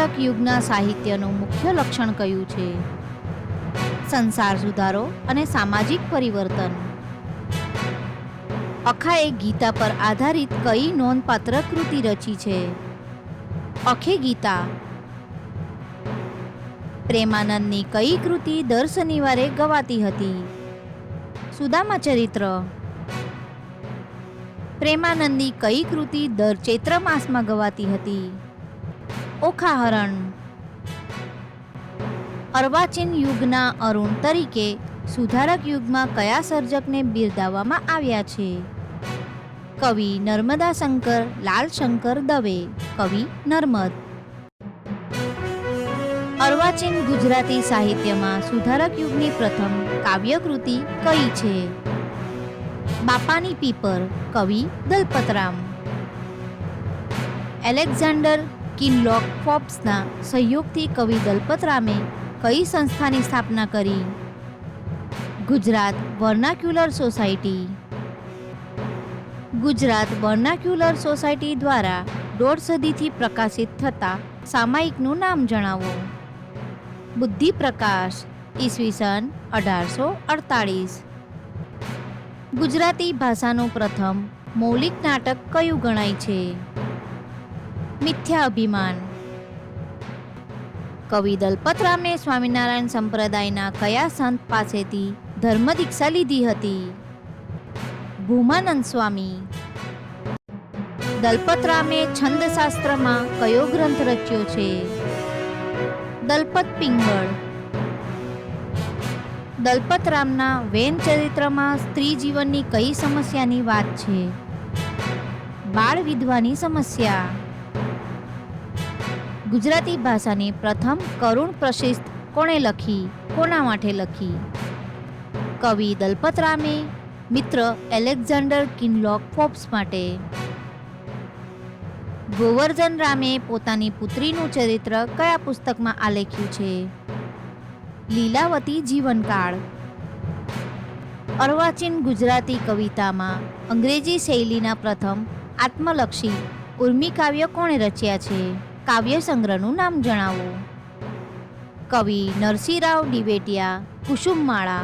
સુધારક યુગના સાહિત્યનું મુખ્ય લક્ષણ કયું છે? સંસાર સુધારો અને સામાજિક પરિવર્તન. અખાએ ગીતા પર આધારિત કઈ નોંધપાત્ર કૃતિ રચી છે? અખે ગીતા. પ્રેમાનંદની કઈ કૃતિ દર શનિવારે ગવાતી હતી? સુદામા ચરિત્ર. પ્રેમાનંદની કઈ કૃતિ દર ચૈત્ર માસમાં ગવાતી હતી? ઓખાહરણ. અર્વાચીન યુગના અરુણ તરીકે સુધારક યુગમાં કયા સર્જકને બિરદાવવામાં આવ્યા છે? કવિ નર્મદા શંકર લાલશંકર દવે. કવિ નર્મદ. અર્વાચીન ગુજરાતી સાહિત્યમાં સુધારક યુગની પ્રથમ કાવ્યકૃતિ કઈ છે? બાપાની પીપર. કવિ દલપતરામ. એલેક્ઝાન્ડર કિનલોક ફોર્બ્સના સહયોગથી કવિ દલપતરામે કઈ સંસ્થાની સ્થાપના કરી? Gujarat vernacular society. Gujarat vernacular society દ્વારા 1.5 સદીથી પ્રકાશિત થતા સામાયિકનું નામ જણાવો. બુદ્ધિપ્રકાશ. ઈસવીસન 1848. ગુજરાતી ભાષાનું પ્રથમ મૌલિક નાટક કયું ગણાય છે? મિથ્યા અભિમાન. કવિ દલપતરામે સ્વામિનારાયણ સંપ્રદાયના કયા સંત પાસેથી ધર્મ દીક્ષા લીધી હતી? ભૂમાનંદ સ્વામી. દલપતરામે છંદશાસ્ત્રમાં કયો ગ્રંથ રચ્યો છે? દલપત પિંગળ. દલપતરામના વેન ચરિત્રમાં સ્ત્રી જીવનની કઈ સમસ્યાની વાત છે? બાળ વિધવાની સમસ્યા. ગુજરાતી ભાષાની પ્રથમ કરુણ પ્રશિસ્ત કોણે લખી? કોના માટે લખી? કવિ દલપતરામે મિત્ર એલેક્ઝાન્ડર કિનલોક ફોર્બ્સ માટે. ગોવર્ધન રામે પોતાની પુત્રીનું ચરિત્ર કયા પુસ્તકમાં આલેખ્યું છે? લીલાવતી જીવનકાળ. અર્વાચીન ગુજરાતી કવિતામાં અંગ્રેજી શૈલીના પ્રથમ આત્મલક્ષી ઉર્મી કાવ્ય કોણે રચ્યા છે? કાવ્ય સંગ્રહનું નામ જણાવો. કવિ નરસિંહરાવ દિવેટિયા. કુસુમમાળા.